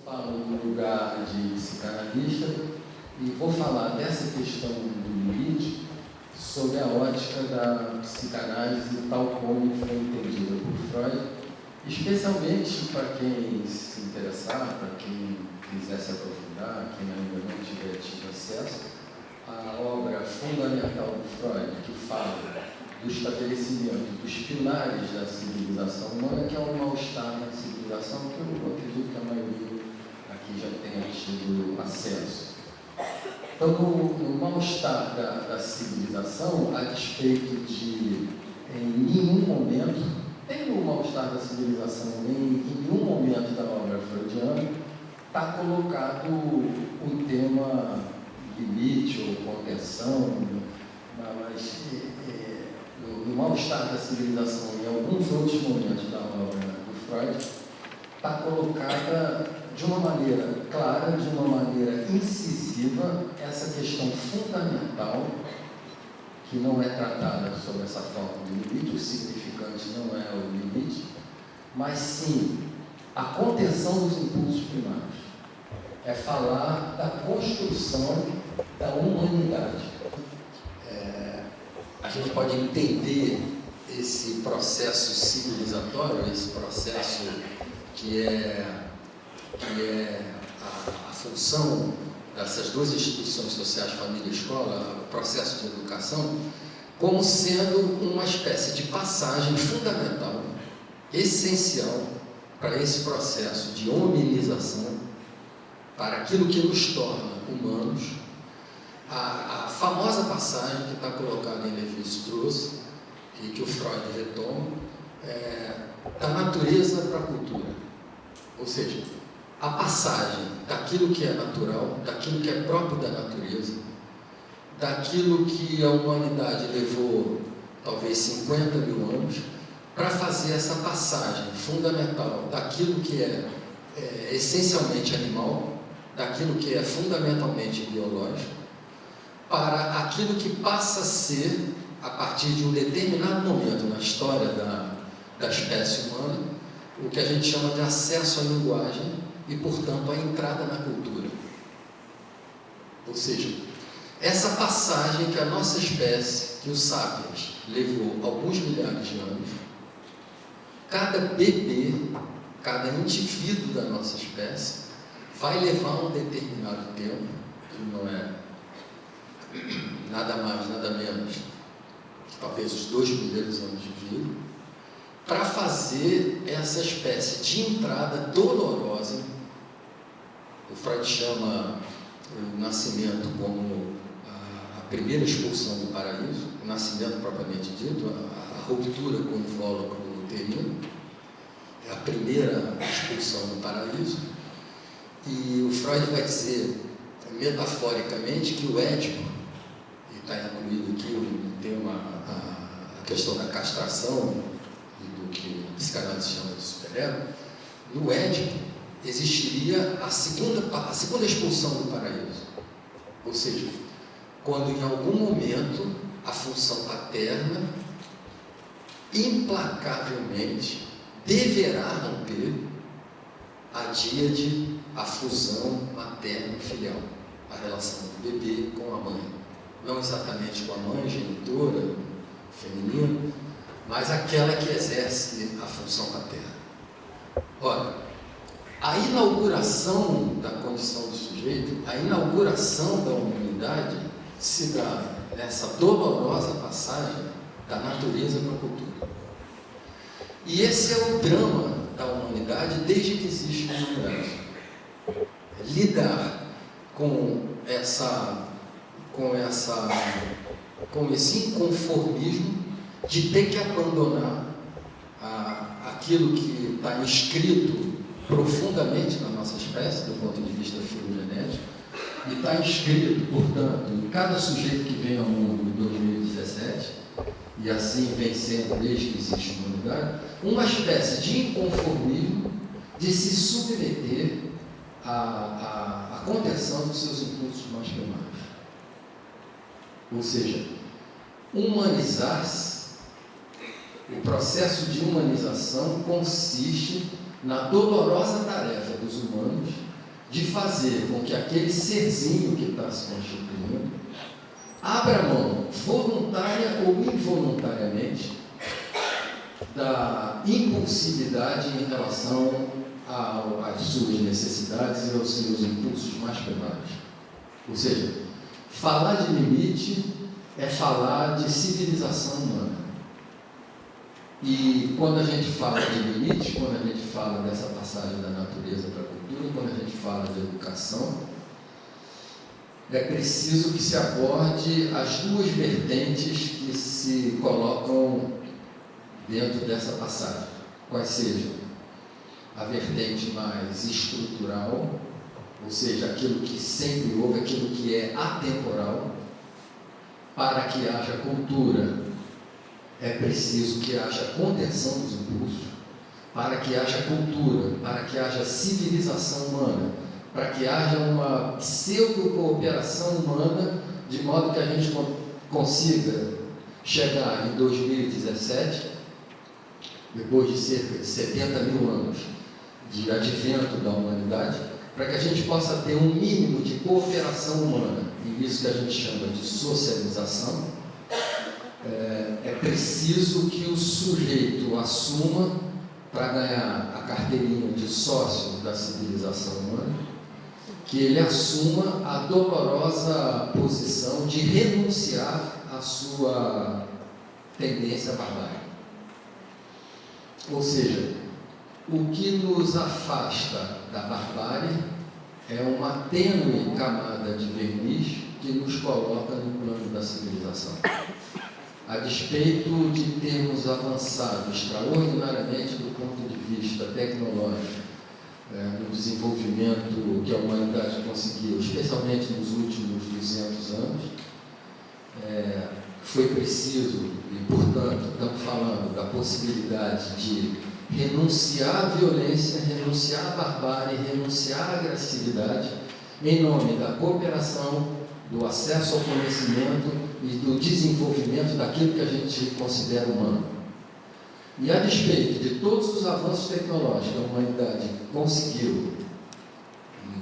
falo no lugar de psicanalista e vou falar dessa questão do limite sob a ótica da psicanálise tal como foi entendida por Freud, especialmente para quem se interessar, para quem quiser se aprofundar, quem ainda não tiver tido acesso, a obra fundamental do Freud, que fala do estabelecimento dos pilares da civilização humana, que é um mal-estar na civilização, que eu acredito que a maioria aqui já tenha tido acesso. Então, no mal-estar da civilização, a despeito de, em nenhum momento, nem no mal-estar da civilização, nem em nenhum momento da obra freudiana, está colocado o tema limite ou contenção, mas no mal-estar da civilização, em alguns outros momentos da obra do Freud, está colocada de uma maneira clara, de uma maneira incisiva, essa questão fundamental, que não é tratada sob essa forma de limite, o significante não é o limite, mas sim a contenção dos impulsos primários. É falar da construção da humanidade. A gente pode entender esse processo civilizatório, esse processo que é a função dessas duas instituições sociais, família e escola, o processo de educação, como sendo uma espécie de passagem fundamental, essencial para esse processo de hominização, para aquilo que nos torna humanos, a famosa passagem que está colocada em Lévi-Strauss e que o Freud retoma, da natureza para a cultura. Ou seja, a passagem daquilo que é natural, daquilo que é próprio da natureza, daquilo que a humanidade levou talvez 50 mil anos, para fazer essa passagem fundamental daquilo que é essencialmente animal, daquilo que é fundamentalmente biológico, para aquilo que passa a ser, a partir de um determinado momento na história da espécie humana, o que a gente chama de acesso à linguagem e, portanto, a entrada na cultura. Ou seja, essa passagem que a nossa espécie, que o Sapiens, levou alguns milhares de anos, cada bebê, cada indivíduo da nossa espécie, vai levar um determinado tempo, que não é nada mais, nada menos, talvez os 2 primeiros anos de vida, para fazer essa espécie de entrada dolorosa. O Freud chama o nascimento como a primeira expulsão do paraíso, o nascimento propriamente dito, a ruptura com o invólucro uterino, é a primeira expulsão do paraíso. E o Freud vai dizer, metaforicamente, que o Édipo, e está incluído aqui no tema a questão da castração, do que a psicanálise chama de superego, no Édipo existiria a segunda expulsão do paraíso. Ou seja, quando em algum momento a função paterna implacavelmente deverá romper a díade, a fusão materno-filial, a relação do bebê com a mãe. Não exatamente com a mãe genitora feminina, mas aquela que exerce a função paterna. Ora, a inauguração da condição do sujeito, a inauguração da humanidade se dá nessa dolorosa passagem da natureza para a cultura. E esse é o drama da humanidade desde que existe o universo. Lidar com esse inconformismo de ter que abandonar aquilo que está inscrito profundamente na nossa espécie, do ponto de vista filogenético, e está inscrito, portanto, em cada sujeito que vem ao mundo em 2017, e assim vem sendo desde que existe a humanidade, uma espécie de inconformismo de se submeter à contenção dos seus impulsos mais primários. Ou seja, humanizar-se, o processo de humanização consiste na dolorosa tarefa dos humanos de fazer com que aquele serzinho que está se constituindo abra mão, voluntária ou involuntariamente, da impulsividade em relação às suas necessidades e aos seus impulsos mais primários. Ou seja, falar de limite é falar de civilização humana. E quando a gente fala de limite, quando a gente fala dessa passagem da natureza para a cultura, quando a gente fala de educação, é preciso que se aborde as duas vertentes que se colocam dentro dessa passagem. Quais sejam? A vertente mais estrutural, ou seja, aquilo que sempre houve, aquilo que é atemporal. Para que haja cultura, é preciso que haja contenção dos impulsos. Para que haja cultura, para que haja civilização humana, para que haja uma pseudo-cooperação humana, de modo que a gente consiga chegar em 2017, depois de cerca de 70 mil anos de advento da humanidade, para que a gente possa ter um mínimo de cooperação humana, e isso que a gente chama de socialização. É preciso que o sujeito assuma, para ganhar a carteirinha de sócio da civilização humana, que ele assuma a dolorosa posição de renunciar à sua tendência à barbárie. Ou seja, o que nos afasta da barbárie é uma tênue camada de verniz que nos coloca no plano da civilização. A despeito de termos avançado extraordinariamente do ponto de vista tecnológico, no desenvolvimento que a humanidade conseguiu, especialmente nos últimos 200 anos, foi preciso, e portanto estamos falando da possibilidade de renunciar à violência, renunciar à barbárie, renunciar à agressividade, em nome da cooperação, do acesso ao conhecimento e do desenvolvimento daquilo que a gente considera humano. E a despeito de todos os avanços tecnológicos que a humanidade conseguiu,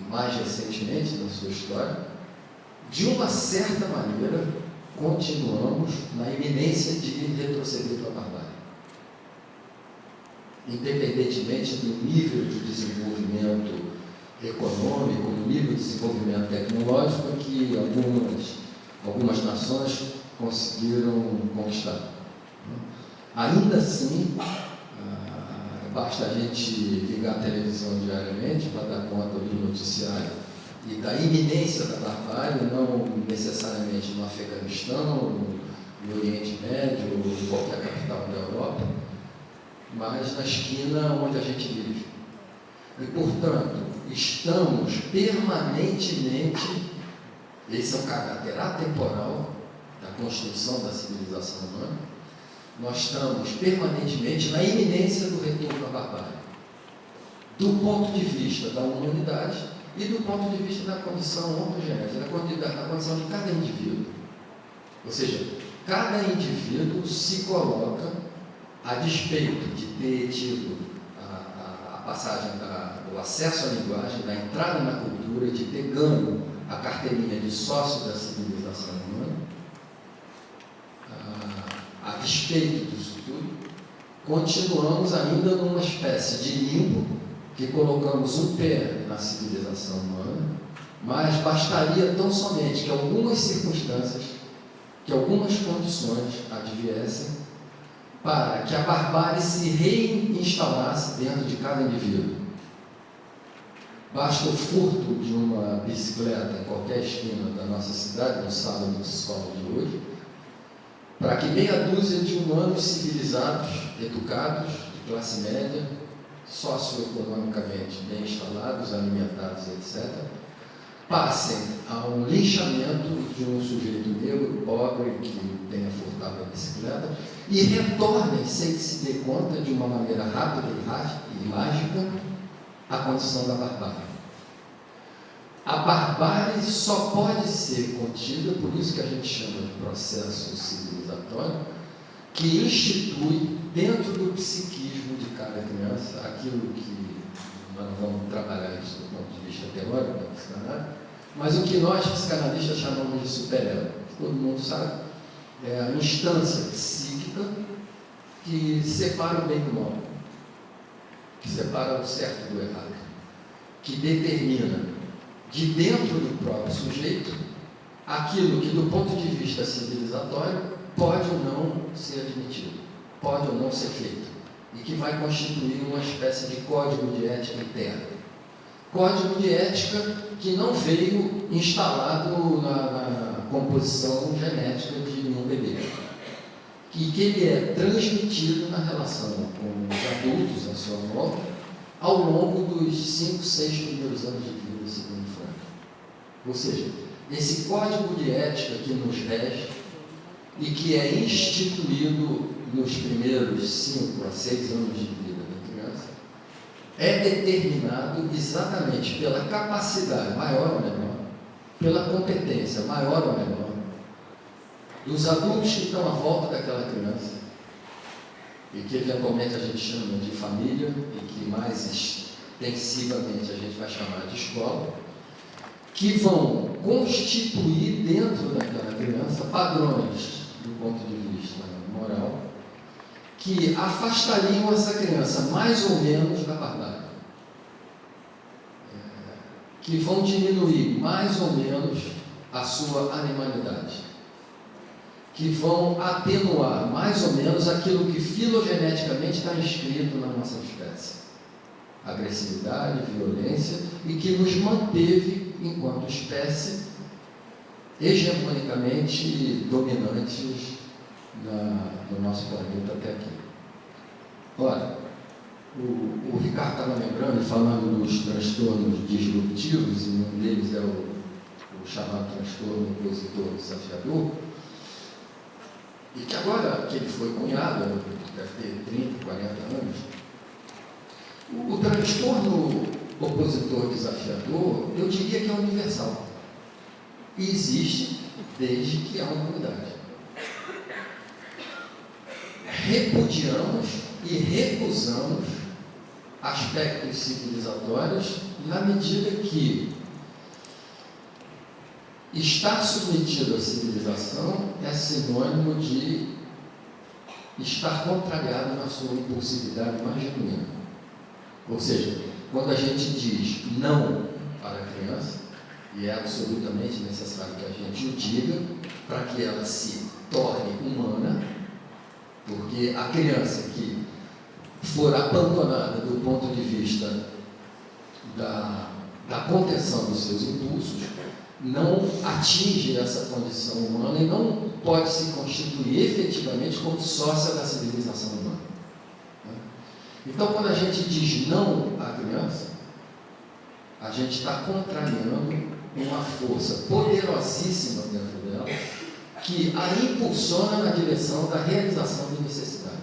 mais recentemente na sua história, de uma certa maneira, continuamos na iminência de retroceder para a barbárie. Independentemente do nível de desenvolvimento econômico, do nível de desenvolvimento tecnológico que algumas nações conseguiram conquistar. Ainda assim, basta a gente ligar a televisão diariamente para dar conta do noticiário e da iminência da barbárie, não necessariamente no Afeganistão, no Oriente Médio ou em qualquer capital da Europa, mas na esquina onde a gente vive. E, portanto, estamos permanentemente, esse é um caráter atemporal da construção da civilização humana, nós estamos permanentemente na iminência do retorno à barbárie, do ponto de vista da humanidade e do ponto de vista da condição homogênea, da condição de cada indivíduo. Ou seja, cada indivíduo se coloca, a despeito de ter tido a passagem do acesso à linguagem, da entrada na cultura, de ter ganho a carteirinha de sócio da civilização humana, a despeito disso tudo, continuamos ainda numa espécie de limbo que colocamos um pé na civilização humana, mas bastaria tão somente que algumas circunstâncias, que algumas condições adviessem para que a barbárie se reinstalasse dentro de cada indivíduo. Basta o furto de uma bicicleta em qualquer esquina da nossa cidade, no sábado de escola de hoje, para que meia dúzia de humanos civilizados, educados, de classe média, socioeconomicamente bem instalados, alimentados, etc., passem a um linchamento de um sujeito negro, pobre, que tenha furtado a bicicleta, e retornem, sem que se dê conta, de uma maneira rápida e mágica, à condição da barbárie. A barbárie só pode ser contida, por isso que a gente chama de processo civilizatório, que institui dentro do psiquismo de cada criança aquilo que nós não vamos trabalhar isso do ponto de vista teórico da psicanálise, mas o que nós psicanalistas chamamos de superego, todo mundo sabe, é a instância psíquica que separa o bem do mal, que separa o certo do errado, que determina de dentro do próprio sujeito aquilo que do ponto de vista civilizatório pode ou não ser admitido, pode ou não ser feito, e que vai constituir uma espécie de código de ética interna. Código de ética que não veio instalado na composição genética de nenhum bebê, e que ele é transmitido na relação com os adultos à sua volta ao longo dos 5, 6 primeiros anos de vida, segundo Freud. Ou seja, esse código de ética que nos rege e que é instituído nos primeiros 5 a 6 anos de vida da criança é determinado exatamente pela capacidade, maior ou menor, pela competência, maior ou menor, dos adultos que estão à volta daquela criança, e que eventualmente a gente chama de família, e que mais extensivamente a gente vai chamar de escola, que vão constituir dentro daquela criança padrões do ponto de vista moral, que afastariam essa criança mais ou menos da barbárie, que vão diminuir mais ou menos a sua animalidade, que vão atenuar mais ou menos aquilo que filogeneticamente está inscrito na nossa espécie, agressividade, violência, e que nos manteve, enquanto espécie, hegemonicamente dominantes no nosso planeta até aqui. Ora, o Ricardo estava lembrando, falando dos transtornos disruptivos, e um deles é o chamado transtorno opositor desafiador, e que agora que ele foi cunhado, deve ter 30, 40 anos, o transtorno opositor desafiador, eu diria que é universal. E existe desde que há humanidade. Repudiamos e recusamos aspectos civilizatórios na medida que estar submetido à civilização é sinônimo de estar contrariado na sua impulsividade mais genuína. Ou seja, quando a gente diz não para a criança, e é absolutamente necessário que a gente o diga para que ela se torne humana, porque a criança que for abandonada do ponto de vista da contenção dos seus impulsos, não atinge essa condição humana e não pode se constituir efetivamente como sócia da civilização humana. Então, quando a gente diz não à criança, a gente está contrariando uma força poderosíssima dentro dela, que a impulsiona na direção da realização de necessidades.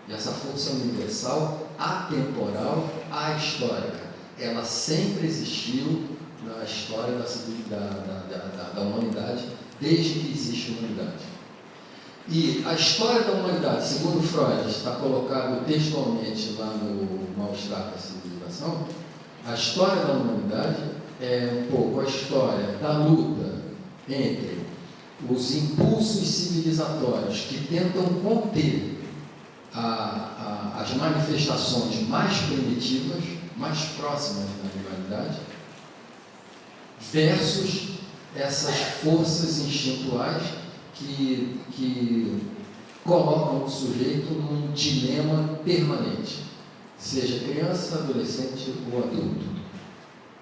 E essa força universal, atemporal, ahistórica, ela sempre existiu na história da humanidade, desde que existe humanidade. E a história da humanidade, segundo Freud, está colocado textualmente lá no Mal-Estar da Civilização. A história da humanidade é um pouco a história da luta entre os impulsos civilizatórios que tentam conter as manifestações mais primitivas, mais próximas da animalidade, versus essas forças instintuais que colocam o sujeito num dilema permanente, seja criança, adolescente ou adulto.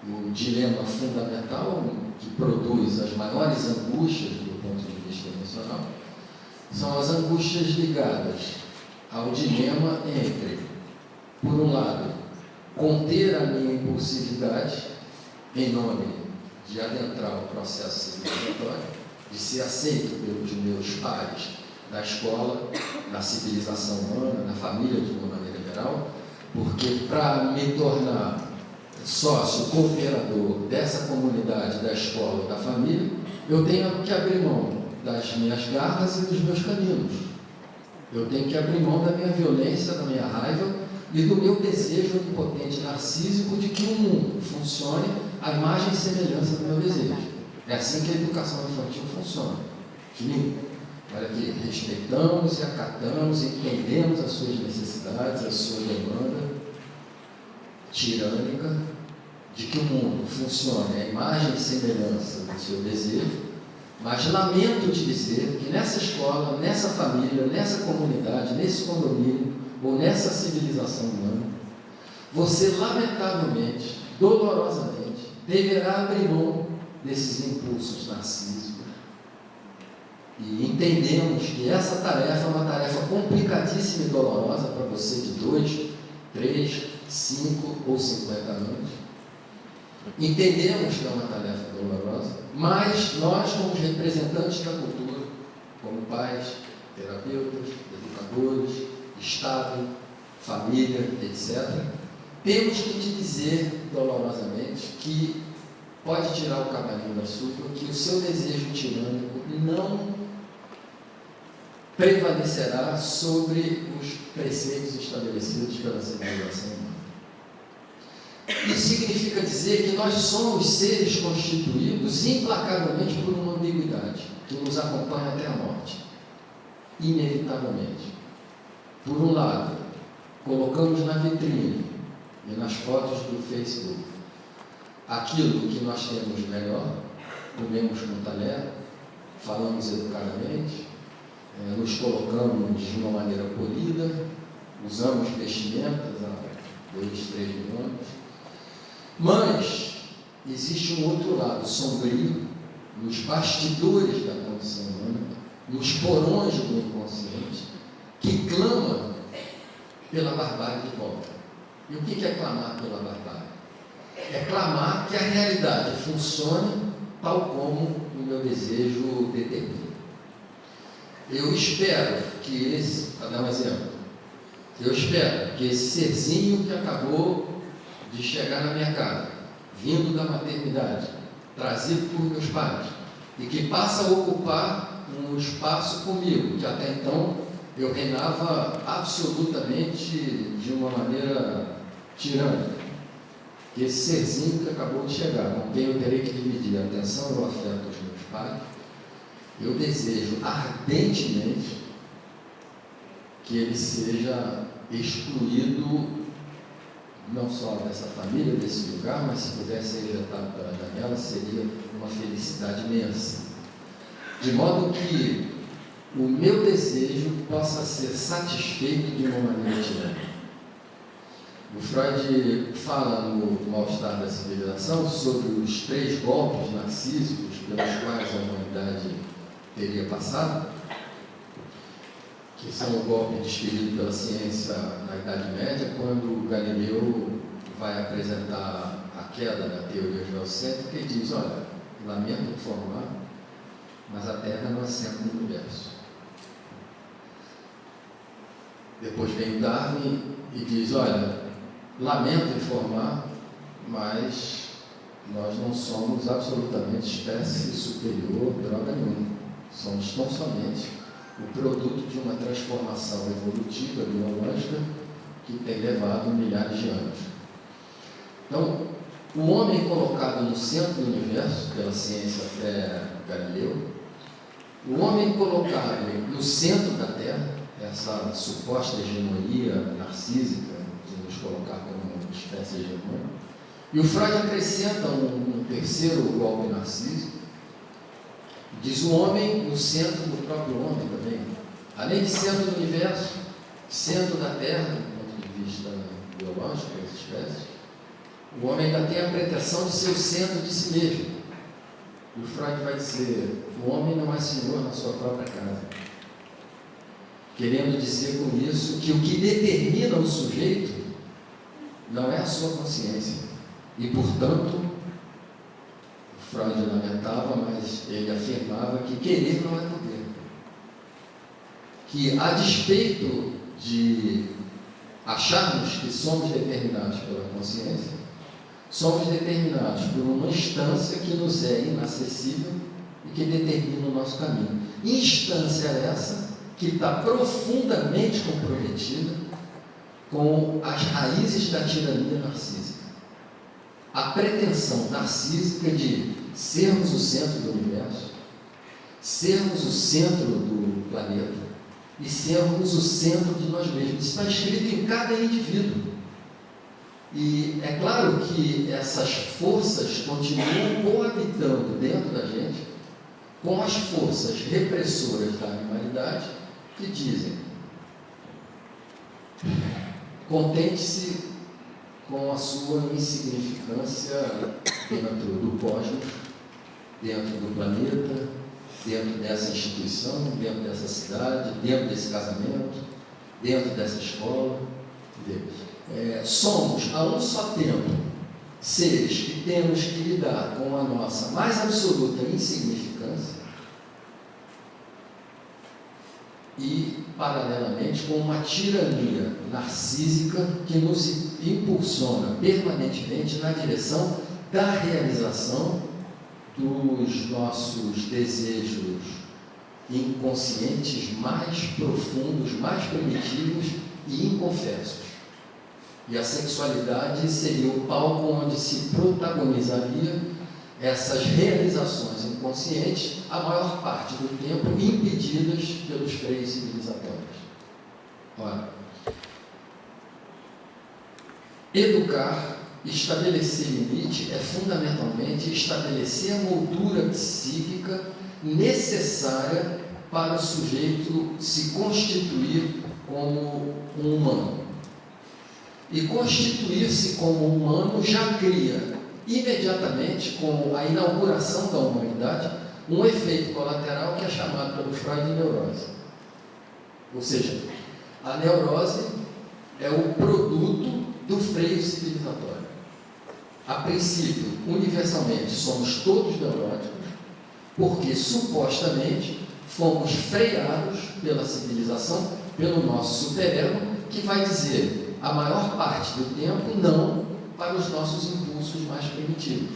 O dilema fundamental que produz as maiores angústias do ponto de vista emocional são as angústias ligadas ao dilema entre, por um lado, conter a minha impulsividade em nome de adentrar o processo civilizatório, de ser aceito pelos meus pares da escola, na civilização humana, na família de uma maneira geral, porque para me tornar sócio, cooperador dessa comunidade, da escola ou da família, eu tenho que abrir mão das minhas garras e dos meus caninos. Eu tenho que abrir mão da minha violência, da minha raiva, e do meu desejo onipotente narcísico de que o mundo funcione à imagem e semelhança do meu desejo. É assim que a educação infantil funciona. Que, para que respeitamos e acatamos, entendemos as suas necessidades, a sua demanda tirânica de que o mundo funcione à imagem e semelhança do seu desejo, mas lamento te dizer que nessa escola, nessa família, nessa comunidade, nesse condomínio ou nessa civilização humana, você lamentavelmente, dolorosamente, deverá abrir mão desses impulsos narcísicos. E entendemos que essa tarefa é uma tarefa complicadíssima e dolorosa para você de 2, 3, 5 ou 50 anos. Entendemos que é uma tarefa dolorosa, mas nós, como representantes da cultura, como pais, terapeutas, educadores, Estado, família, etc., temos que te dizer dolorosamente que pode tirar o cavalinho da chuva, que o seu desejo tirânico não prevalecerá sobre os preceitos estabelecidos pela civilização humana. Isso significa dizer que nós somos seres constituídos implacavelmente por uma ambiguidade que nos acompanha até a morte, inevitavelmente. Por um lado, colocamos na vitrine e nas fotos do Facebook aquilo que nós temos melhor, comemos com talher, falamos educadamente, nos colocamos de uma maneira polida, usamos vestimentas há 2, 3 mil anos. Mas existe um outro lado sombrio nos bastidores da condição humana, nos porões do inconsciente, que clama pela barbárie de volta. E o que é clamar pela barbárie? É clamar que a realidade funcione tal como o meu desejo determina. Eu espero que esse, para dar um exemplo, eu espero que esse serzinho que acabou de chegar na minha casa, vindo da maternidade, trazido por meus pais, e que passa a ocupar um espaço comigo, que até então eu reinava absolutamente de uma maneira tirânica. Que esse serzinho que acabou de chegar, com quem eu terei que dividir a atenção e o afeto dos meus pais, eu desejo ardentemente que ele seja excluído não só dessa família, desse lugar, mas se pudesse ser ejetado pela janela, seria uma felicidade imensa. De modo que o meu desejo possa ser satisfeito de uma maneira tirânica. O Freud fala no Mal-Estar da Civilização sobre os 3 golpes narcísicos pelos quais a humanidade teria passado, que são o golpe desferido pela ciência na Idade Média, quando Galileu vai apresentar a queda da teoria geocêntrica e diz: olha, lamento informar, mas a Terra não é centro do universo. Depois vem Darwin e diz: olha, lamento informar, mas nós não somos absolutamente espécie superior, droga nenhuma. Somos tão somente o produto de uma transformação evolutiva, biológica, que tem levado milhares de anos. Então, o homem colocado no centro do universo, pela ciência até Galileu, o homem colocado no centro da Terra, essa suposta hegemonia narcísica de nos colocar como uma espécie hegemônica, e o Freud acrescenta um terceiro golpe narcísico, diz o homem no centro do próprio homem também. Além de centro do universo, centro da Terra, do ponto de vista biológico das espécies, o homem ainda tem a pretensão de ser o centro de si mesmo. E o Freud vai dizer: o homem não é senhor na sua própria casa. Querendo dizer com isso que o que determina o sujeito não é a sua consciência. E, portanto, Freud lamentava, mas ele afirmava que querer não é poder. Que, a despeito de acharmos que somos determinados pela consciência, somos determinados por uma instância que nos é inacessível e que determina o nosso caminho. Instância essa que está profundamente comprometida com as raízes da tirania narcísica. A pretensão narcísica de sermos o centro do universo, sermos o centro do planeta e sermos o centro de nós mesmos. Isso está escrito em cada indivíduo. E é claro que essas forças continuam coabitando dentro da gente com as forças repressoras da animalidade que dizem: contente-se com a sua insignificância dentro do cosmos, dentro do planeta, dentro dessa instituição, dentro dessa cidade, dentro desse casamento, dentro dessa escola. Somos, a um só tempo, seres que temos que lidar com a nossa mais absoluta insignificância e, paralelamente, com uma tirania narcísica que nos impulsiona permanentemente na direção da realização dos nossos desejos inconscientes mais profundos, mais primitivos e inconfessos. E a sexualidade seria o palco onde se protagonizaria essas realizações inconscientes, a maior parte do tempo impedidas pelos freios civilizatórios. Ora, educar, estabelecer limite, é fundamentalmente estabelecer a moldura psíquica necessária para o sujeito se constituir como um humano. E constituir-se como humano já cria, imediatamente, com a inauguração da humanidade, um efeito colateral que é chamado pelo Freud de neurose. Ou seja, a neurose é o produto do freio civilizatório. A princípio, universalmente, somos todos neuróticos, porque supostamente fomos freados pela civilização, pelo nosso superego, que vai dizer a maior parte do tempo não para os nossos impulsos mais primitivos.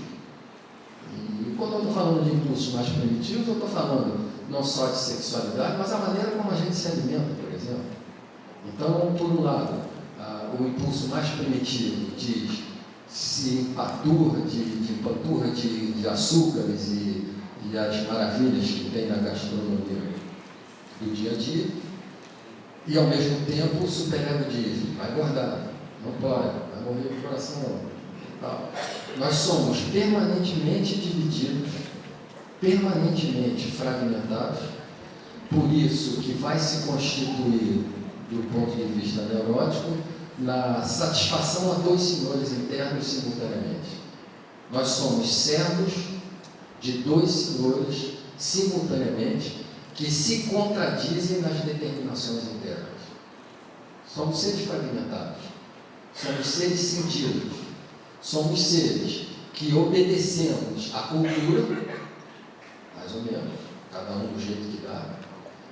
E quando eu estou falando de impulsos mais primitivos, eu estou falando não só de sexualidade, mas a maneira como a gente se alimenta, por exemplo. Então, por um lado, o impulso mais primitivo diz se empanturra de açúcares e as maravilhas que tem na gastronomia do dia a dia, e ao mesmo tempo o superego diz: vai engordar, não pode, vai morrer de coração. Tal. Nós somos permanentemente divididos, permanentemente fragmentados, por isso que vai se constituir, do ponto de vista neurótico, na satisfação a dois senhores internos simultaneamente. Nós somos servos de dois senhores simultaneamente que se contradizem nas determinações internas. Somos seres fragmentados, somos seres sentidos, somos seres que obedecemos à cultura, mais ou menos, cada um do jeito que dá,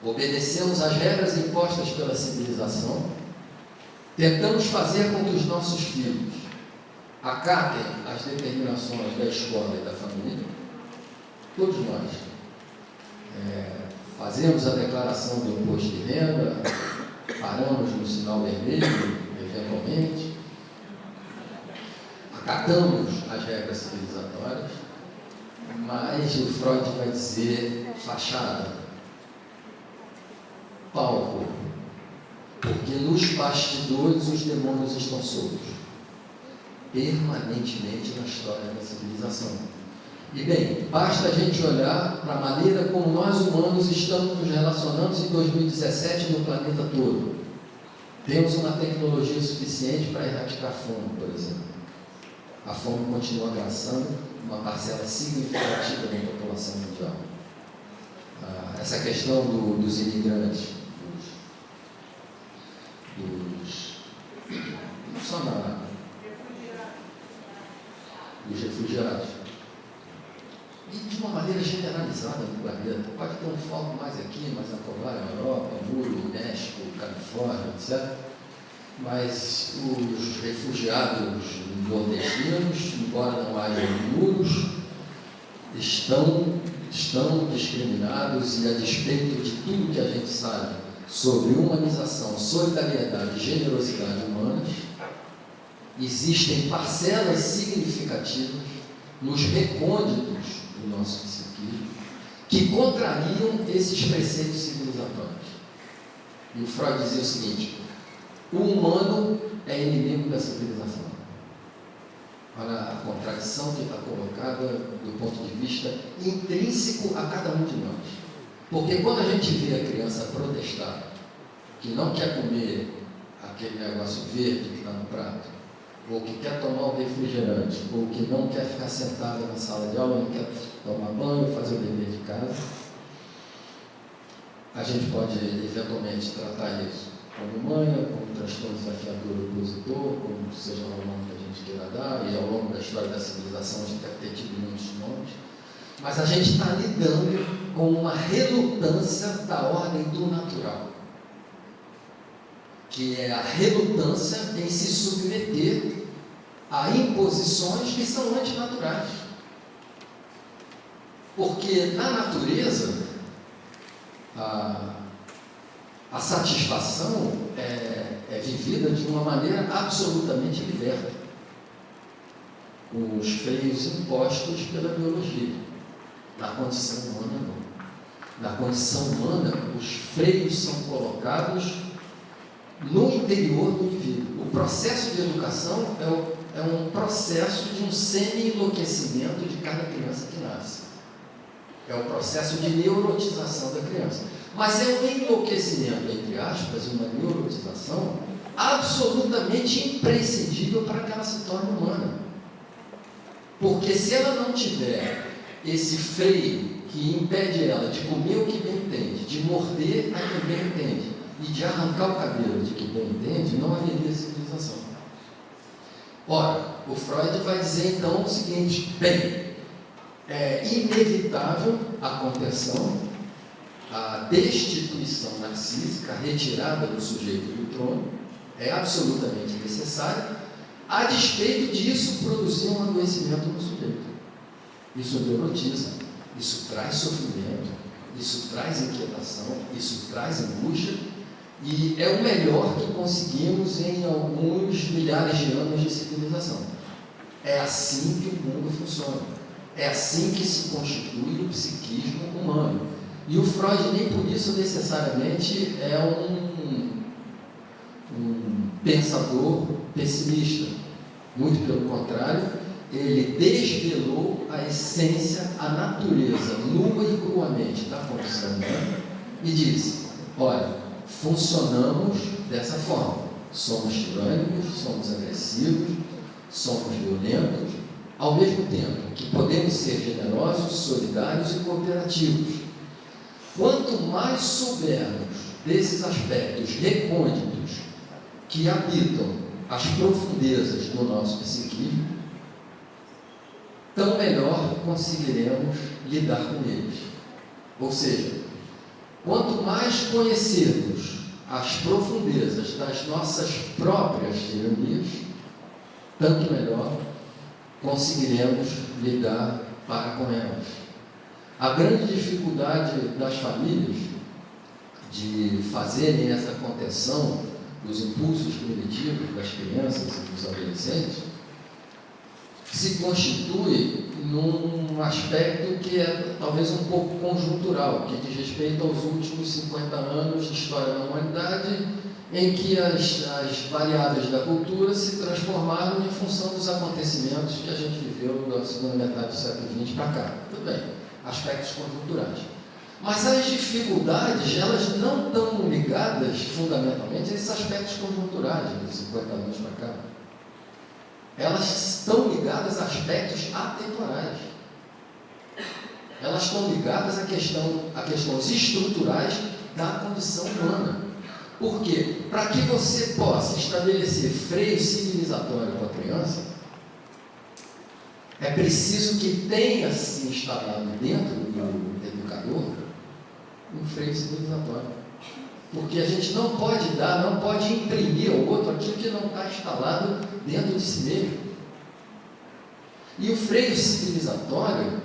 obedecemos às regras impostas pela civilização, tentamos fazer com que os nossos filhos acatem as determinações da escola e da família. Todos nós fazemos a declaração do imposto de renda, paramos no sinal vermelho, eventualmente, acatamos as regras civilizatórias, mas o Freud vai dizer fachada, palco, porque nos bastidores os demônios estão soltos, permanentemente na história da civilização. E bem, basta a gente olhar para a maneira como nós humanos estamos nos relacionando em 2017 no planeta todo. Temos uma tecnologia suficiente para erradicar a fome, por exemplo. A fome continua agraçando uma parcela significativa da população mundial. Essa questão dos imigrantes, dos refugiados, e de uma maneira generalizada no planeta. Pode ter um foco mais aqui, mais acolá, na Europa, no México, Califórnia, etc. Mas os refugiados nordestinos, embora não haja muros, estão discriminados, e a despeito de tudo que a gente sabe sobre humanização, solidariedade e generosidade humanas, existem parcelas significativas nos recônditos do nosso psiquismo que contrariam esses preceitos civilizatórios. E o Freud dizia o seguinte: o humano é inimigo da civilização. Olha a contradição que está colocada do ponto de vista intrínseco a cada um de nós. Porque quando a gente vê a criança protestar, que não quer comer aquele negócio verde que está no prato, ou que quer tomar o refrigerante, ou que não quer ficar sentada na sala de aula, não quer tomar banho, fazer o dever de casa, a gente pode eventualmente tratar isso como manha, como transtorno desafiador opositor, como seja o nome que a gente queira dar, e ao longo da história da civilização a gente deve ter tido muitos nomes, mas a gente está lidando com uma relutância da ordem do natural, que é a relutância em se submeter a imposições que são antinaturais. Porque na natureza a satisfação é vivida de uma maneira absolutamente liberta, com os freios impostos pela biologia. Na condição humana não. Na condição humana, os freios são colocados no interior do indivíduo. O processo de educação é um processo de um semi-enlouquecimento de cada criança que nasce. É o processo de neurotização da criança. Mas é um enlouquecimento, entre aspas, uma neurotização absolutamente imprescindível para que ela se torne humana. Porque se ela não tiver esse freio que impede ela de comer o que bem entende, de morder a quem bem entende e de arrancar o cabelo de quem bem entende, não haveria civilização. Ora, o Freud vai dizer então o seguinte: bem, é inevitável a conversão, a destituição narcísica, a retirada do sujeito do trono, é absolutamente necessária. A despeito disso, produzir um adoecimento no sujeito. Isso neurotiza, isso traz sofrimento, isso traz inquietação, isso traz angústia, e é o melhor que conseguimos em alguns milhares de anos de civilização. É assim que o mundo funciona. É assim que se constitui o psiquismo humano. E o Freud nem por isso necessariamente é um pensador pessimista. Muito pelo contrário, ele desvelou a essência, a natureza nua e cruamente da condição humana e disse: olha, funcionamos dessa forma. Somos tirânicos, somos agressivos, somos violentos, ao mesmo tempo que podemos ser generosos, solidários e cooperativos. Quanto mais soubermos desses aspectos recônditos que habitam as profundezas do nosso psiquismo, tão melhor conseguiremos lidar com eles. Ou seja, quanto mais conhecermos as profundezas das nossas próprias tiranias, tanto melhor conseguiremos lidar para com elas. A grande dificuldade das famílias de fazerem essa contenção dos impulsos primitivos das crianças e dos adolescentes se constitui num aspecto que é talvez um pouco conjuntural, que diz respeito aos últimos 50 anos de história da humanidade, em que as variáveis da cultura se transformaram em função dos acontecimentos que a gente viveu na segunda metade do século XX para cá. Tudo bem, aspectos conjunturais. Mas as dificuldades, elas não estão ligadas fundamentalmente a esses aspectos conjunturais dos 50 anos para cá. Elas estão ligadas a aspectos atemporais. Elas estão ligadas a questões estruturais da condição humana. Por quê? Para que você possa estabelecer freio civilizatório com a criança, é preciso que tenha se instalado dentro do educador um freio civilizatório. Porque a gente não pode dar, não pode imprimir ao outro aquilo que não está instalado dentro de si mesmo. E o freio civilizatório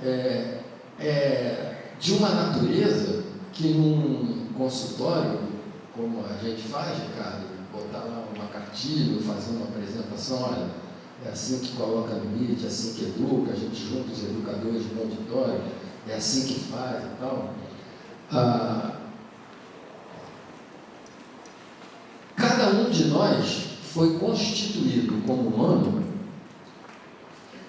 é de uma natureza que, num consultório, como a gente faz, Ricardo, botar lá uma cartilha, fazer uma apresentação, olha, é assim que coloca limite, é assim que educa, a gente junta os educadores no auditório, é assim que faz e tal. Cada um de nós foi constituído como humano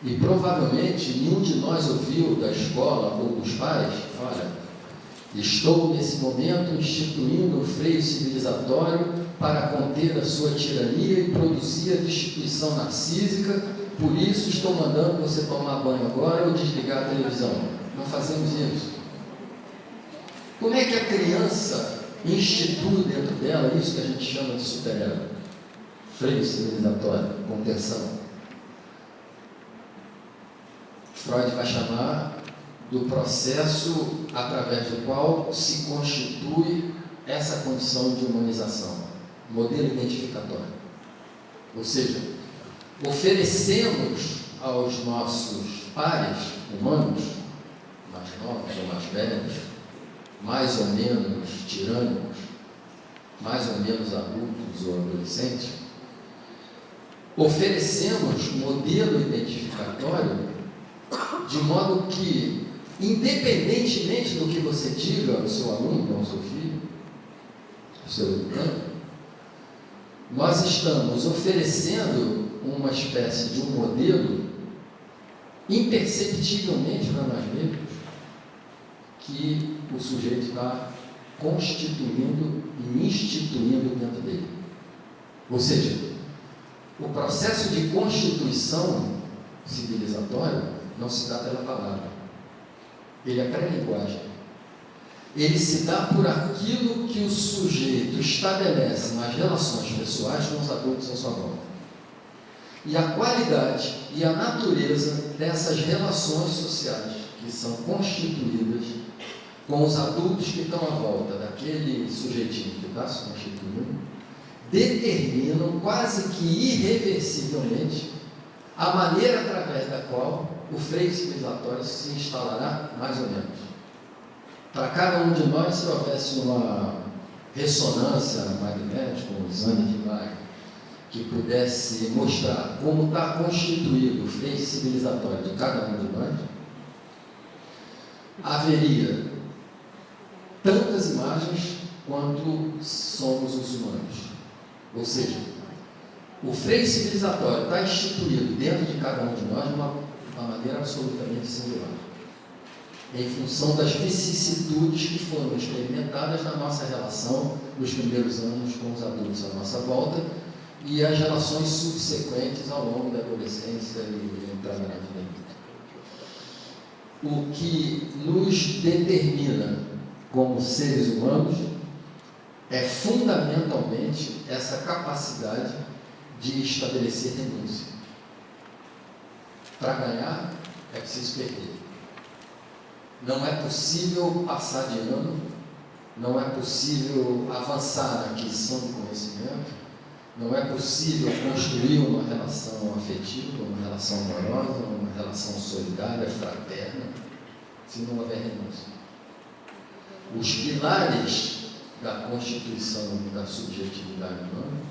e provavelmente nenhum de nós ouviu da escola ou dos pais, olha, estou nesse momento instituindo um freio civilizatório para conter a sua tirania e produzir a destituição narcísica, por isso estou mandando você tomar banho agora ou desligar a televisão. Não fazemos isso. Como é que a criança institui dentro dela isso que a gente chama de superego? Freio civilizatório, contenção. Freud vai chamar do processo através do qual se constitui essa condição de humanização, modelo identificatório. Ou seja, oferecemos aos nossos pares humanos, mais novos ou mais velhos, mais ou menos tirânicos, mais ou menos adultos ou adolescentes, oferecemos modelo identificatório de modo que, independentemente do que você diga ao seu aluno, ao seu filho, ao seu educando, nós estamos oferecendo uma espécie de um modelo imperceptivelmente para nós mesmos que o sujeito está constituindo e instituindo dentro dele. Ou seja, o processo de constituição civilizatória não se dá pela palavra, ele é pré-linguagem. Ele se dá por aquilo que o sujeito estabelece nas relações pessoais com os adultos à sua volta. E a qualidade e a natureza dessas relações sociais que são constituídas com os adultos que estão à volta daquele sujeitinho que está se constituindo, determinam quase que irreversivelmente a maneira através da qual o freio civilizatório se instalará, mais ou menos. Para cada um de nós, se houvesse uma ressonância magnética, um exame de imagem, que pudesse mostrar como está constituído o freio civilizatório de cada um de nós, haveria tantas imagens quanto somos os humanos. Ou seja, o freio civilizatório está instituído dentro de cada um de nós de uma maneira absolutamente singular, em função das vicissitudes que foram experimentadas na nossa relação nos primeiros anos com os adultos à nossa volta e as relações subsequentes ao longo da adolescência e entrada na vida adulta. O que nos determina como seres humanos é fundamentalmente essa capacidade de estabelecer renúncia. Para ganhar, é preciso perder. Não é possível passar de ano, não é possível avançar na aquisição do conhecimento, não é possível construir uma relação afetiva, uma relação amorosa, uma relação solidária, fraterna, se não houver renúncia. Os pilares da constituição da subjetividade humana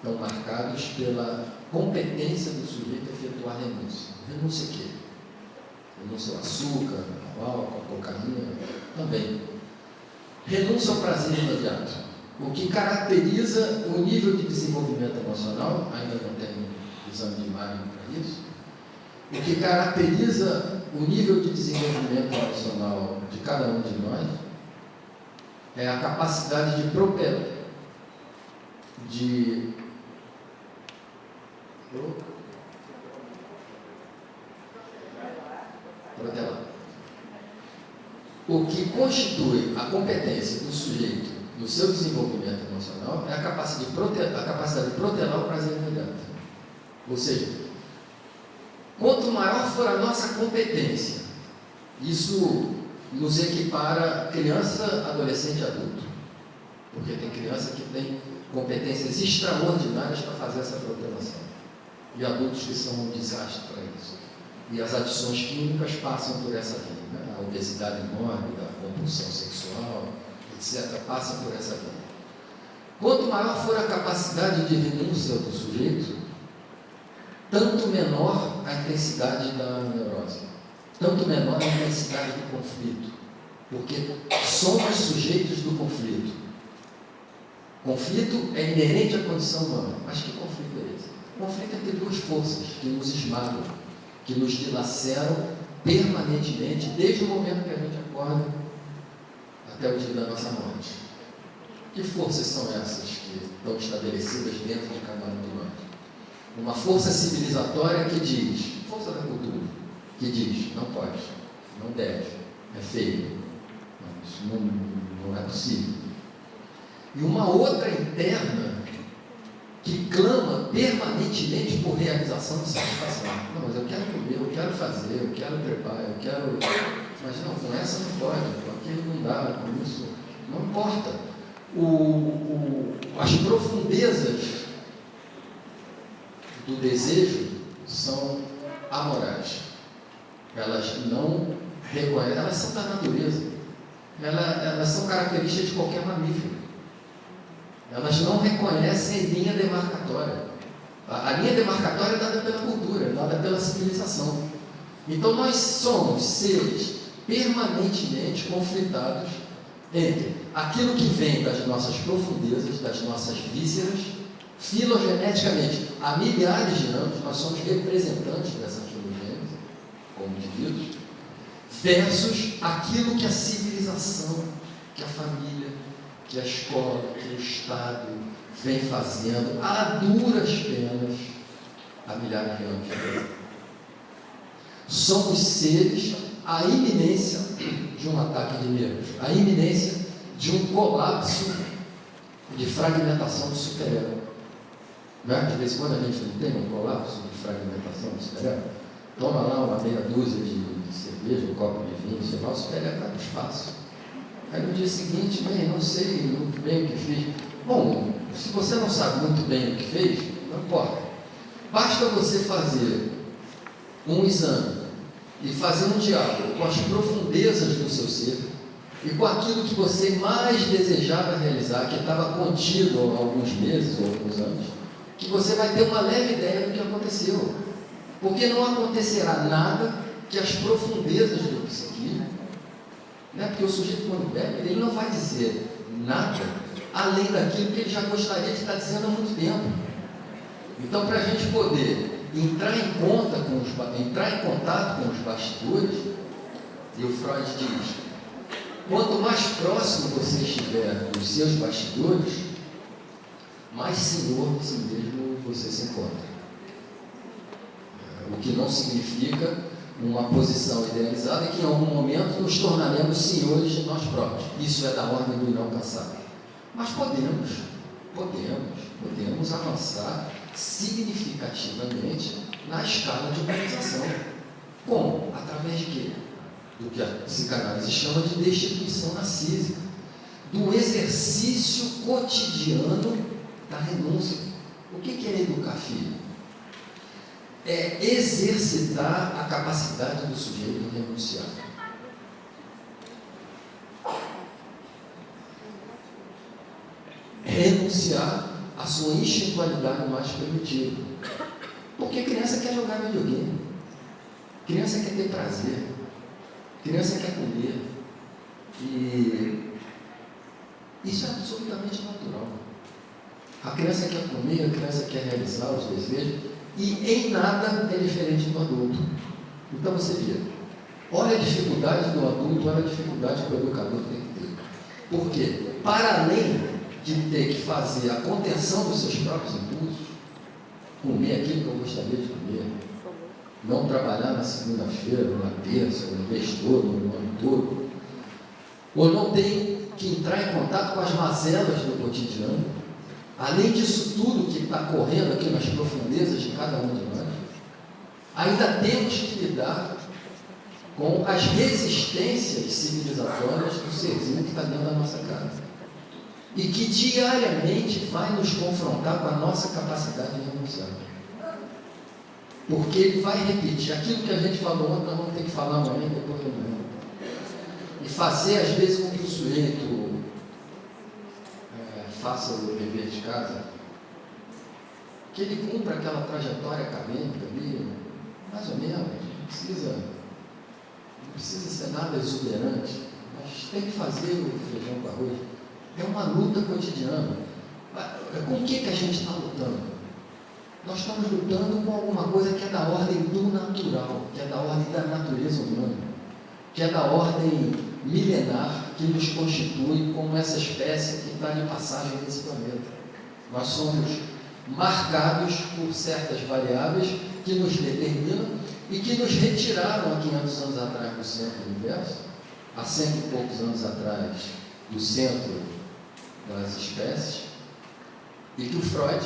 estão marcados pela competência do sujeito a efetuar renúncia. Renúncia a quê? Renúncia ao açúcar, ao álcool, à cocaína, também. Renúncia ao prazer imediato. O que caracteriza o nível de desenvolvimento emocional, ainda não tem exame de imagem para isso, o que caracteriza o nível de desenvolvimento emocional de cada um de nós é a capacidade de protelar. O que constitui a competência do sujeito no seu desenvolvimento emocional é a capacidade de protelar o prazer imediato. Ou seja, quanto maior for a nossa competência, isso nos equipara criança, adolescente e adulto. Porque tem criança que tem competências extraordinárias para fazer essa protelação. E adultos que são um desastre para isso. E as adições químicas passam por essa via, né? A obesidade mórbida, a compulsão sexual, etc., passa por essa via. Quanto maior for a capacidade de renúncia do sujeito, tanto menor a intensidade da neurose, tanto menor a intensidade do conflito, porque somos sujeitos do conflito. Conflito é inerente à condição humana. Mas que conflito é esse? O conflito é entre duas forças que nos esmagam, que nos dilaceram permanentemente, desde o momento que a gente acorda até o dia da nossa morte. Que forças são essas que estão estabelecidas dentro de cada um de nós? Uma força civilizatória que diz, força da cultura, que diz, não pode, não deve, é feio, isso não é possível. E uma outra interna que clama permanentemente por realização e satisfação. Não, mas eu quero comer, eu quero fazer, eu quero trepar, eu quero... Mas não, com essa não pode, com aquilo não dá, com isso não importa. As profundezas do desejo são amorais. Elas não reconhecem, elas são da natureza. Elas são características de qualquer mamífero. Elas não reconhecem linha demarcatória. A linha demarcatória é dada pela cultura, é dada pela civilização. Então nós somos seres permanentemente conflitados entre aquilo que vem das nossas profundezas, das nossas vísceras, filogeneticamente. Há milhares de anos nós somos representantes dessa filogênese, como indivíduos, versus aquilo que a civilização, que a família, que a escola, que o Estado vem fazendo a duras penas há milhares de anos. Somos seres à iminência de um ataque de nervos, à iminência de um colapso de fragmentação do superego. De vez em quando a gente não tem um colapso de fragmentação do superego. Toma lá uma meia dúzia de cerveja, um copo de vinho, sei lá, o superego vai para o espaço. Aí no dia seguinte, não sei muito bem o que fiz. Bom, se você não sabe muito bem o que fez, não importa. Basta você fazer um exame e fazer um diálogo com as profundezas do seu ser e com aquilo que você mais desejava realizar, que estava contido há alguns meses ou alguns anos, que você vai ter uma leve ideia do que aconteceu. Porque não acontecerá nada que as profundezas do psiquismo, porque o sujeito, quando bebe, ele não vai dizer nada além daquilo que ele já gostaria de estar dizendo há muito tempo. Então, para a gente poder entrar em contato com os bastidores, e o Freud diz, quanto mais próximo você estiver dos seus bastidores, mais senhor de si mesmo você se encontra. O que não significa uma posição idealizada, que em algum momento nos tornaremos senhores de nós próprios. Isso é da ordem do inalcançável. Mas podemos avançar significativamente na escala de organização. Como? Através de quê? Do que a psicanálise chama de destituição narcísica, do exercício cotidiano da renúncia. O que é educar filho? É exercitar a capacidade do sujeito de renunciar. Renunciar à sua instintualidade mais primitiva. Porque criança quer jogar videogame, criança quer ter prazer, criança quer comer. E isso é absolutamente natural. A criança quer comer, a criança quer realizar os desejos. E em nada é diferente do adulto. Então você vê, olha a dificuldade do adulto, olha a dificuldade que o educador tem que ter. Por quê? Para além de ter que fazer a contenção dos seus próprios impulsos, comer aquilo que eu gostaria de comer, não trabalhar na segunda-feira, ou na terça, ou no mês todo, ou no ano todo, ou não ter que entrar em contato com as mazelas do cotidiano. Além disso tudo que está correndo aqui nas profundezas de cada um de nós, ainda temos que lidar com as resistências civilizatórias do serzinho que está dentro da nossa casa. E que diariamente vai nos confrontar com a nossa capacidade de renunciar. Porque ele vai repetir aquilo que a gente falou ontem, nós vamos ter que falar amanhã e depois de amanhã. E fazer às vezes com que o sujeito faça o dever de casa, que ele cumpra aquela trajetória acadêmica ali, mais ou menos, não precisa ser nada exuberante, mas tem que fazer o feijão com arroz. É uma luta cotidiana. Com o que a gente está lutando? Nós estamos lutando com alguma coisa que é da ordem do natural, que é da ordem da natureza humana, que é da ordem milenar, que nos constitui como essa espécie que está de passagem nesse planeta. Nós somos marcados por certas variáveis que nos determinam e que nos retiraram há 500 anos atrás do centro do universo, há 100 e poucos anos atrás do centro das espécies, e que o Freud,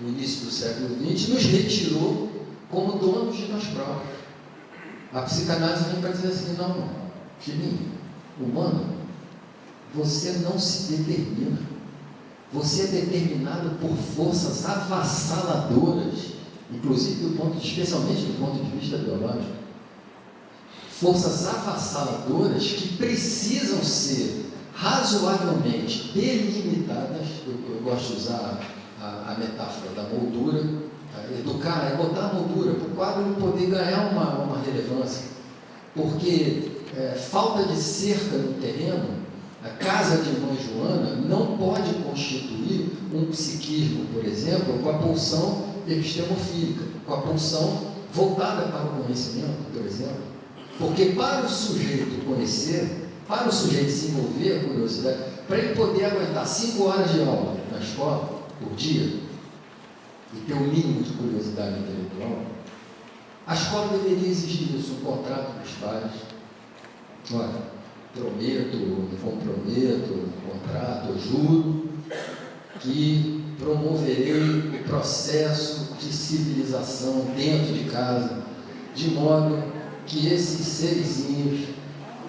no início do século XX, nos retirou como donos de nós próprios. A psicanálise vem para dizer assim: não, filhinho, humano, você não se determina. Você é determinado por forças avassaladoras, inclusive especialmente do ponto de vista biológico. Forças avassaladoras que precisam ser razoavelmente delimitadas. Eu gosto de usar a metáfora da moldura. Educar é botar a moldura para o quadro poder ganhar uma relevância, porque falta de cerca no terreno, a casa de Mãe Joana não pode constituir um psiquismo, por exemplo, com a pulsão epistemofílica, com a pulsão voltada para o conhecimento, por exemplo, porque para o sujeito conhecer, para o sujeito se envolver a curiosidade, para ele poder aguentar 5 horas de aula na escola por dia e ter um mínimo de curiosidade intelectual, a escola deveria exigir isso, um contrato dos pais. Olha, prometo, me comprometo, contrato, eu juro que promoverei o processo de civilização dentro de casa, de modo que esses serizinhos,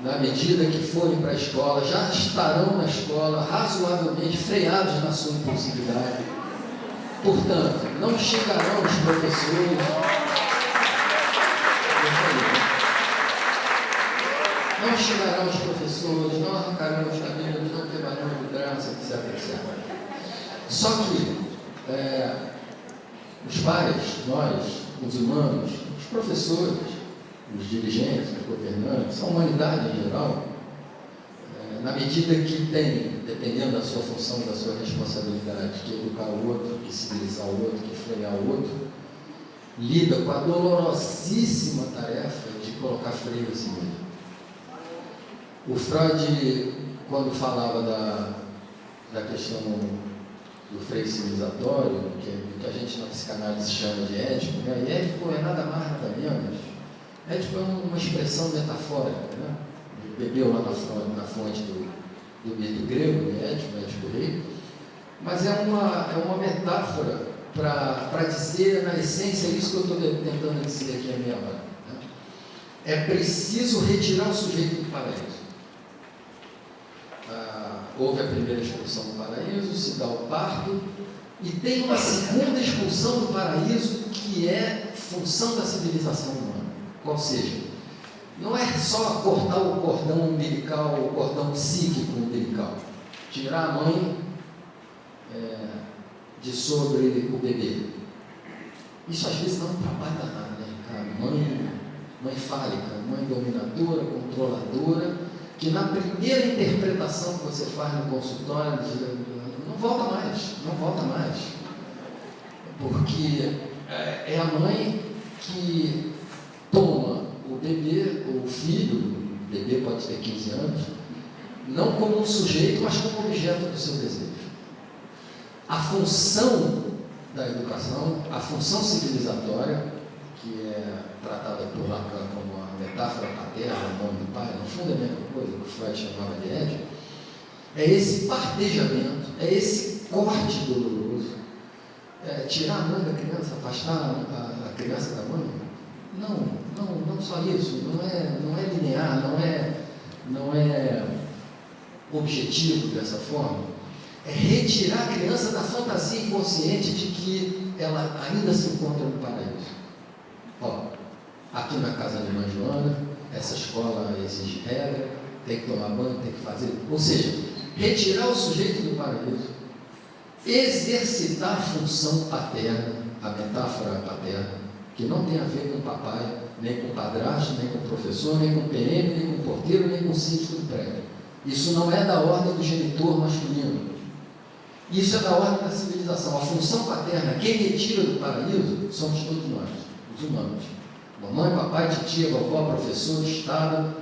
na medida que forem para a escola, já estarão na escola razoavelmente freados na sua impulsividade. Portanto, não xingarão os professores, não xingarão os professores, não arrancarão os cabelos, não queimarão de braço, etc, etc. Só que os pais, nós, os humanos, os professores, os dirigentes, os governantes, a humanidade em geral, na medida que tem, dependendo da sua função, da sua responsabilidade, de educar o outro, de civilizar o outro, de frear o outro, lida com a dolorosíssima tarefa de colocar freio em si mesmo. O Freud, quando falava da questão do freio civilizatório, que a gente na psicanálise chama de Édipo, né? E Édipo é nada mais, nada menos. Édipo é uma expressão metafórica, né? Bebeu lá na fonte do mito grego, de Édipo rei, mas é uma metáfora para dizer, na essência, isso que eu estou tentando dizer aqui a meia hora. Né? É preciso retirar o sujeito do paraíso. Houve a primeira expulsão do paraíso, se dá o parto, e tem uma segunda expulsão do paraíso que é função da civilização humana. Qual seja, não é só cortar o cordão umbilical, o cordão psíquico umbilical, tirar a mãe de sobre o bebê. Isso às vezes dá um trabalho danado, né, cara? Mãe fálica, mãe dominadora, controladora, que na primeira interpretação que você faz no consultório, não volta mais, porque é a mãe que toma o bebê, ou o filho, o bebê pode ter 15 anos, não como um sujeito, mas como objeto do seu desejo. A função da educação, a função civilizatória, que é tratada por Lacan como a metáfora paterna, o nome do pai, no fundo é a mesma coisa, que o Freud chamava de Édipo, é esse partejamento, é esse corte doloroso, tirar a mãe da criança, afastar a criança da mãe. Não só isso, não é linear, não é objetivo dessa forma. É retirar a criança da fantasia inconsciente de que ela ainda se encontra no paraíso. Ó, aqui na casa de Mãe Joana, essa escola exige regra, tem que tomar banho, tem que fazer. Ou seja, retirar o sujeito do paraíso exercitar a função paterna, a metáfora paterna, que não tem a ver com papai, nem com padrasto, nem com professor, nem com PM, nem com porteiro, nem com síndico do prédio. Isso não é da ordem do genitor masculino. Isso é da ordem da civilização. A função paterna, quem retira do paraíso, somos todos nós, os humanos. Mamãe, papai, titia, vovó, professor, Estado,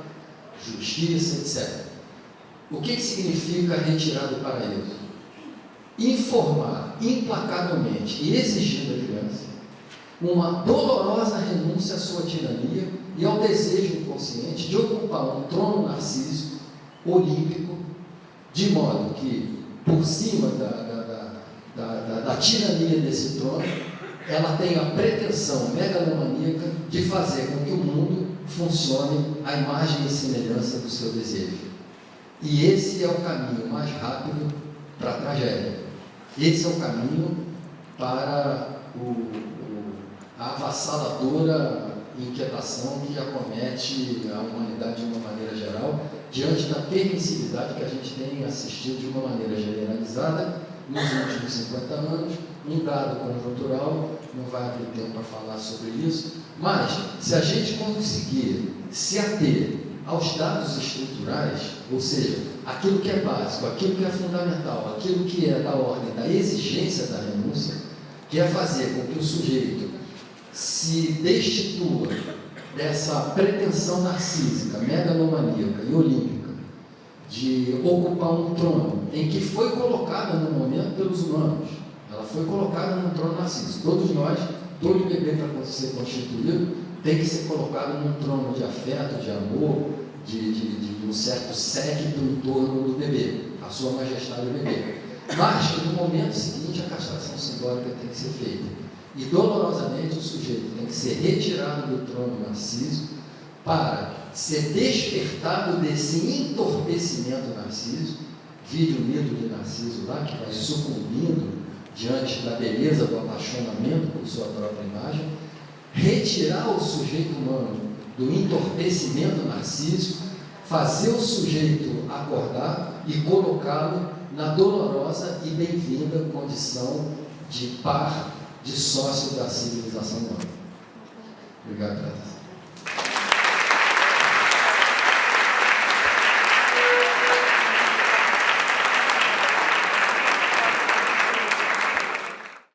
justiça, etc. O que significa retirar do paraíso? Informar implacavelmente e exigir da criança uma dolorosa renúncia à sua tirania e ao desejo inconsciente de ocupar um trono narcísico, olímpico, de modo que, por cima da tirania desse trono, ela tem a pretensão megalomaníaca de fazer com que o mundo funcione à imagem e semelhança do seu desejo. E esse é o caminho mais rápido para a tragédia. Esse é o caminho para a avassaladora inquietação que acomete a humanidade de uma maneira geral, diante da permissividade que a gente tem assistido de uma maneira generalizada nos últimos 50 anos, um dado conjuntural, não vai abrir tempo para falar sobre isso, mas se a gente conseguir se ater aos dados estruturais, ou seja, aquilo que é básico, aquilo que é fundamental, aquilo que é da ordem da exigência da renúncia, que é fazer com que o sujeito se destitua dessa pretensão narcísica, megalomaníaca e olímpica, de ocupar um trono em que foi colocada no momento pelos humanos. Ela foi colocada num trono narcísico. Todos nós, todo bebê para ser constituído, tem que ser colocado num trono de afeto, de amor, de um certo séquito em torno do bebê, a sua majestade do bebê. Mas que no momento seguinte a castração simbólica tem que ser feita. E dolorosamente o sujeito tem que ser retirado do trono narcísico para ser despertado desse entorpecimento narcísico, vide o mito de Narciso lá, que vai sucumbindo diante da beleza do apaixonamento por sua própria imagem, retirar o sujeito humano do entorpecimento narcísico, fazer o sujeito acordar e colocá-lo na dolorosa e bem-vinda condição de par, de sócio da civilização humana. Obrigado, Cata.